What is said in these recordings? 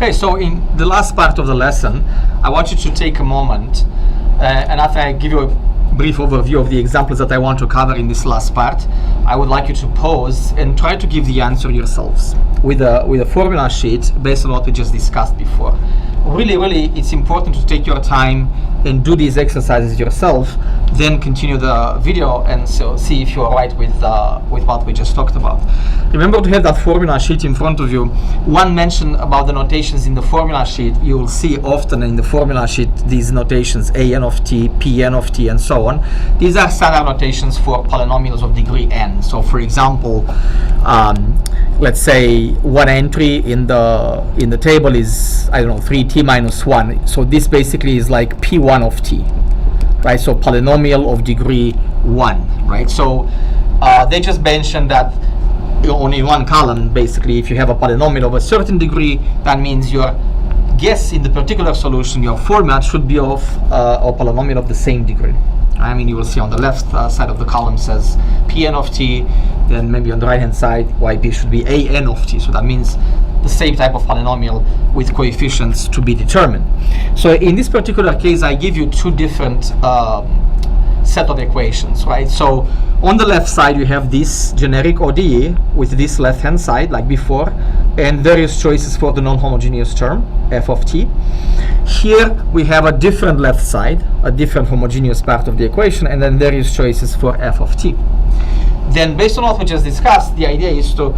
Okay, so in the last part of the lesson, I want you to take a moment and after I give you a brief overview of the examples that I want to cover in this last part, I would like you to pause and try to give the answer yourselves with a formula sheet based on what we just discussed before. Really, it's important to take your time and do these exercises yourself, then continue the video and so see if you are right with what we just talked about. Remember to have that formula sheet in front of you. One mention about the notations in the formula sheet, you will see often in the formula sheet these notations an of t, pn of t, and so on. These are standard notations for polynomials of degree n. So for example, let's say one entry in the table is, I don't know, 3t minus 1. So this basically is like p1 of t, right? So polynomial of degree 1, right? So they just mentioned that only in one column, basically, if you have a polynomial of a certain degree, that means your guess in the particular solution, your format should be of a polynomial of the same degree. I mean, you will see on the left side of the column says Pn of t, then maybe on the right hand side, yp should be an of t. So that means the same type of polynomial with coefficients to be determined. So in this particular case, I give you two different set of equations, right? So on the left side, you have this generic ODE with this left hand side, like before, and various choices for the non-homogeneous term, f of t. Here we have a different left side, a different homogeneous part of the equation, and then various choices for f of t. Then based on what we just discussed, the idea is to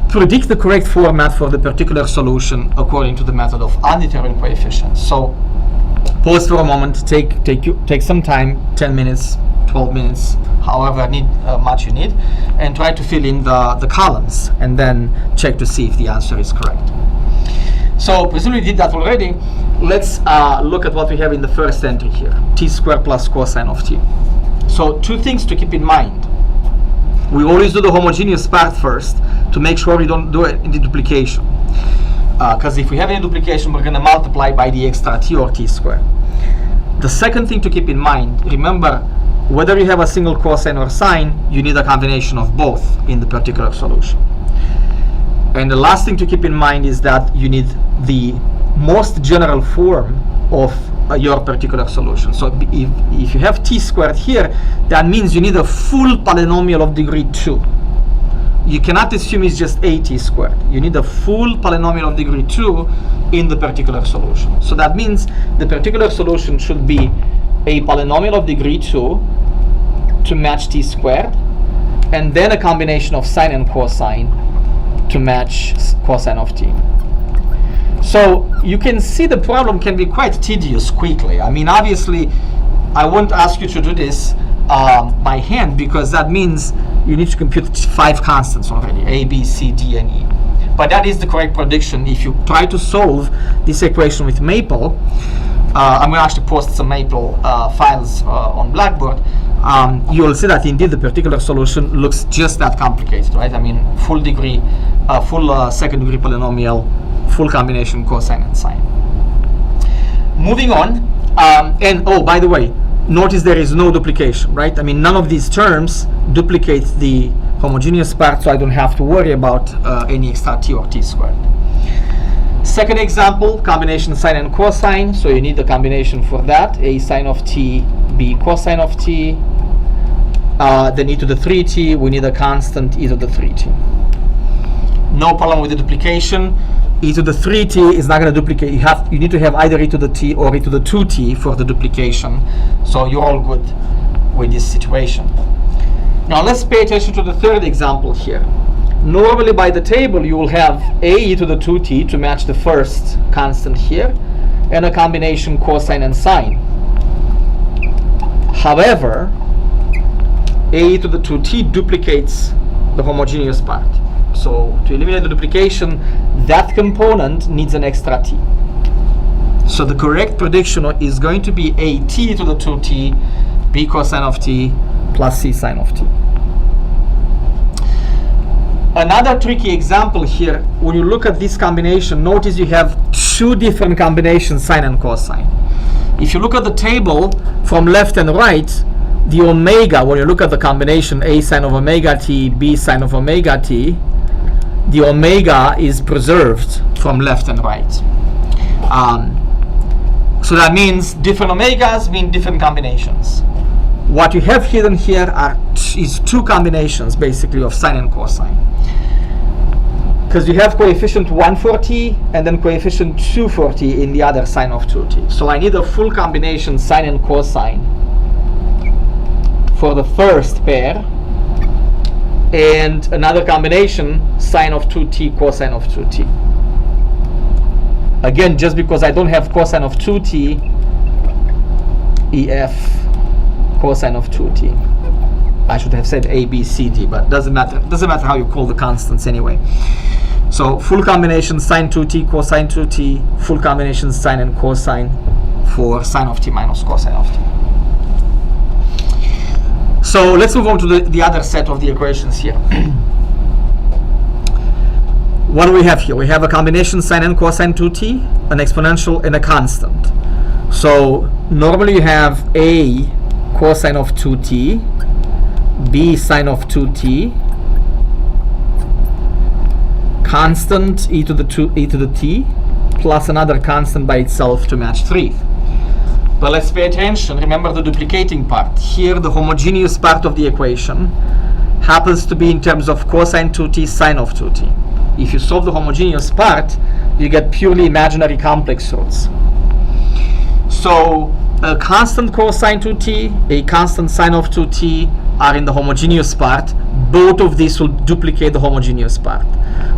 predict the correct format for the particular solution according to the method of undetermined coefficients. So pause for a moment, take some time, 10 minutes, 12 minutes, however much you need, and try to fill in the columns and then check to see if the answer is correct. So presumably you did that already. Let's look at what we have in the first entry here, t squared plus cosine of t. So two things to keep in mind. We always do the homogeneous part first to make sure we don't do any duplication. Because if we have any duplication, we're going to multiply by the extra t or t squared. The second thing to keep in mind, remember, whether you have a single cosine or sine, you need a combination of both in the particular solution. And the last thing to keep in mind is that you need the most general form of your particular solution. So if you have t squared here, that means you need a full polynomial of degree 2. You cannot assume it's just a t squared. You need a full polynomial of degree 2 in the particular solution. So that means the particular solution should be a polynomial of degree 2 to match t squared, and then a combination of sine and cosine to match cosine of t. So you can see the problem can be quite tedious quickly. I mean, obviously, I won't ask you to do this by hand, because that means you need to compute 5 constants already, a, b, c, d, and e. But that is the correct prediction. If you try to solve this equation with Maple, I'm going to actually post some Maple files on Blackboard. You will see that indeed the particular solution looks just that complicated, right? I mean, full degree, full second degree polynomial, full combination cosine and sine. Moving on, and oh, by the way, notice there is no duplication, right? I mean, none of these terms duplicate the homogeneous part, so I don't have to worry about any extra t or t squared. Second example, combination sine and cosine. So you need the combination for that, a sine of t, b cosine of t. Then e to the 3t, we need a constant e to the 3t. No problem with the duplication. E to the 3t is not going to duplicate. You need to have either e to the t or e to the 2t for the duplication. So you're all good with this situation. Now let's pay attention to the third example here. Normally by the table you will have a e to the 2t to match the first constant here, and a combination cosine and sine. However, a e to the 2t duplicates the homogeneous part. So to eliminate the duplication, that component needs an extra t. So the correct prediction is going to be a t to the 2t, b cosine of t, plus c sine of t. Another tricky example here, when you look at this combination, notice you have two different combinations, sine and cosine. If you look at the table from left and right, the omega, when you look at the combination a sine of omega t, b sine of omega t, the omega is preserved from left and right. So that means different omegas mean different combinations. What you have hidden here is two combinations basically of sine and cosine. Because you have coefficient 1 for t and then coefficient 2 for t in the other sine of 2t. So I need a full combination sine and cosine for the first pair, and another combination sine of 2t cosine of 2t. Again, just because I don't have cosine of 2t, EF cosine of 2t. I should have said A, B, C, D, but doesn't matter. Doesn't matter how you call the constants anyway. So full combination sine 2t cosine 2t, full combination sine and cosine for sine of t minus cosine of t. So let's move on to the other set of the equations here. What do we have here? We have a combination sine and cosine 2t, an exponential and a constant. So normally you have A cosine of 2t, B sine of 2t, constant e to the t, plus another constant by itself to match 3. But let's pay attention. Remember the duplicating part. Here the homogeneous part of the equation happens to be in terms of cosine 2t, sine of 2t. If you solve the homogeneous part, you get purely imaginary complex roots. So a constant cosine 2t, a constant sine of 2t are in the homogeneous part. Both of these will duplicate the homogeneous part.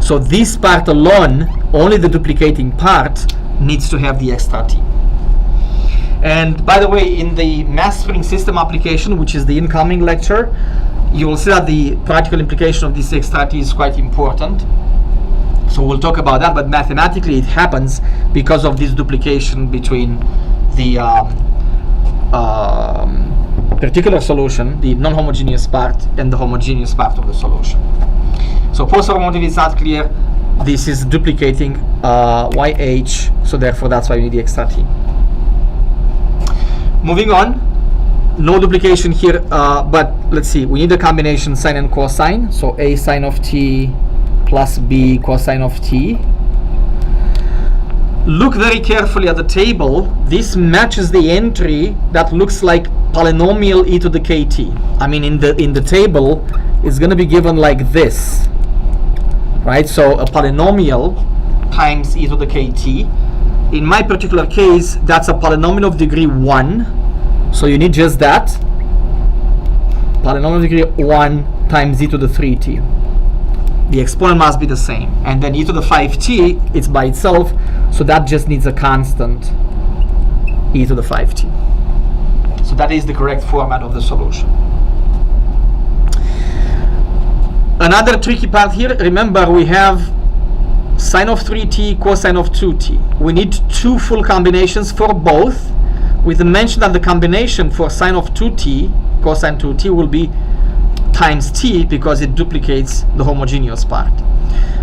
So this part alone, only the duplicating part, needs to have the extra t. And by the way, in the mass spring system application, which is the incoming lecture, you will see that the practical implication of this extra t is quite important. So we'll talk about that, but mathematically it happens because of this duplication between the particular solution, the non-homogeneous part, and the homogeneous part of the solution. So post-automotive is not clear. This is duplicating YH, so therefore that's why we need the extra t. Moving on, no duplication here, but let's see, we need a combination sine and cosine, so A sine of t plus B cosine of t. Look very carefully at the table. This matches the entry that looks like polynomial e to the kt. I mean, in the table, it's going to be given like this, right? So a polynomial times e to the kt. In my particular case, that's a polynomial of degree 1. So you need just that. Polynomial of degree 1 times e to the 3t. The exponent must be the same. And then e to the 5t, it's by itself. So that just needs a constant e to the 5t. So that is the correct format of the solution. Another tricky part here, remember we have sine of 3t, cosine of 2t. We need two full combinations for both, with the mention that the combination for sine of 2t, cosine 2t will be times t because it duplicates the homogeneous part.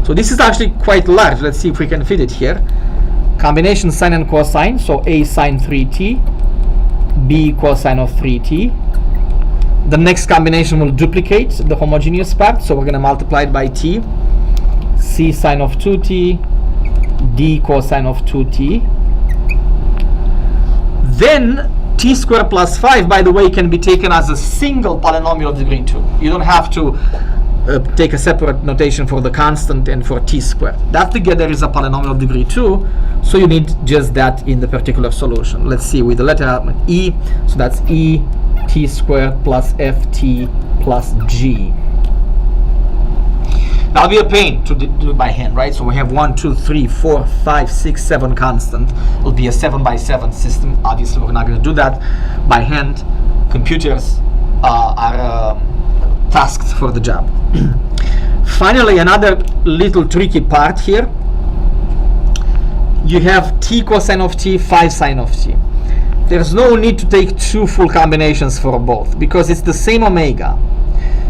So this is actually quite large. Let's see if we can fit it here. Combination sine and cosine, so A sine 3t, B cosine of 3t. The next combination will duplicate the homogeneous part, so we're going to multiply it by t. C sine of 2t, D cosine of 2t. Then t squared plus 5, by the way, can be taken as a single polynomial of degree 2. You don't have to take a separate notation for the constant and for t squared. That together is a polynomial of degree 2, so you need just that in the particular solution. Let's see, with the letter element e, so that's e t squared plus ft plus g. That'll be a pain to do it by hand, right? So we have 1, 2, 3, 4, 5, 6, 7 constant. It'll be a 7 by 7 system. Obviously, we're not going to do that by hand. Computers are tasked for the job. Finally, another little tricky part here. You have t cosine of t, 5 sine of t. There's no need to take two full combinations for both because it's the same omega.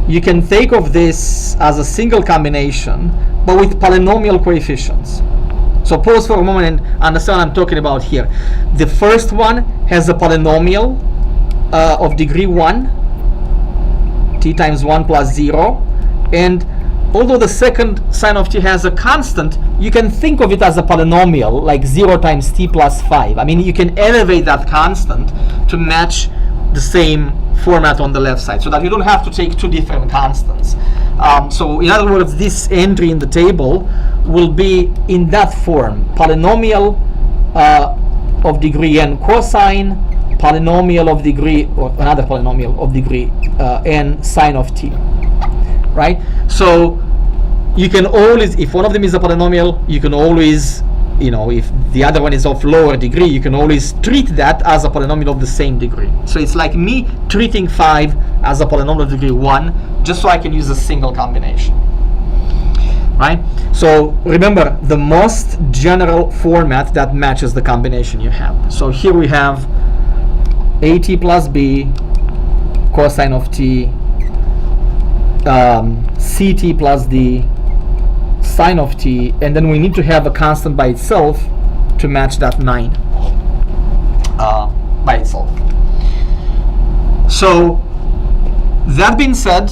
You can think of this as a single combination, but with polynomial coefficients. So pause for a moment and understand what I'm talking about here. The first one has a polynomial of degree 1, t times 1 plus 0, and although the second sine of t has a constant, you can think of it as a polynomial, like 0 times t plus 5. I mean, you can elevate that constant to match the same format on the left side, so that you don't have to take two different constants. So in other words, this entry in the table will be in that form: polynomial of degree n cosine, polynomial of degree, or another polynomial of degree n sine of t. Right? So you can always, if one of them is a polynomial, you can always, if the other one is of lower degree, you can always treat that as a polynomial of the same degree. So it's like me treating 5 as a polynomial of degree 1, just so I can use a single combination. Right? So remember, the most general format that matches the combination you have. So here we have at plus b cosine of t, ct plus d sine of t, and then we need to have a constant by itself to match that 9 by itself. So that being said,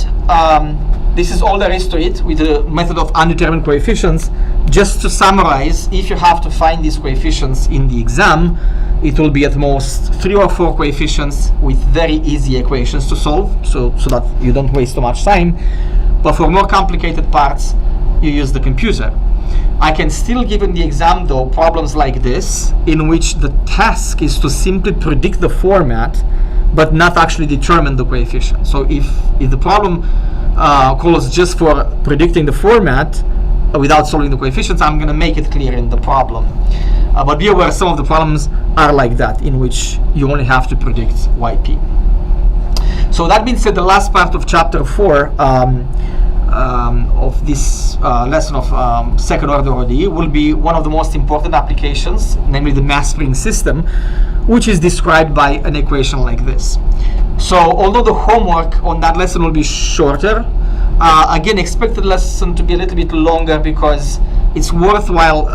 this is all there is to it with the method of undetermined coefficients. Just to summarize, if you have to find these coefficients in the exam, it will be at most 3 or 4 coefficients with very easy equations to solve, so that you don't waste too much time. But for more complicated parts, you use the computer. I can still give in the exam, though, problems like this, in which the task is to simply predict the format, but not actually determine the coefficient. So if the problem calls just for predicting the format without solving the coefficients, I'm going to make it clear in the problem. But be aware, some of the problems are like that, in which you only have to predict yp. So that being said, the last part of chapter 4 of this lesson of second order ODE will be one of the most important applications, namely the mass spring system, which is described by an equation like this. So although the homework on that lesson will be shorter, again, expect the lesson to be a little bit longer, because it's worthwhile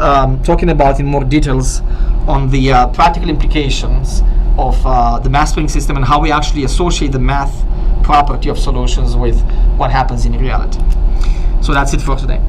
talking about in more details on the practical implications of the mass spring system and how we actually associate the math property of solutions with what happens in reality. So that's it for today.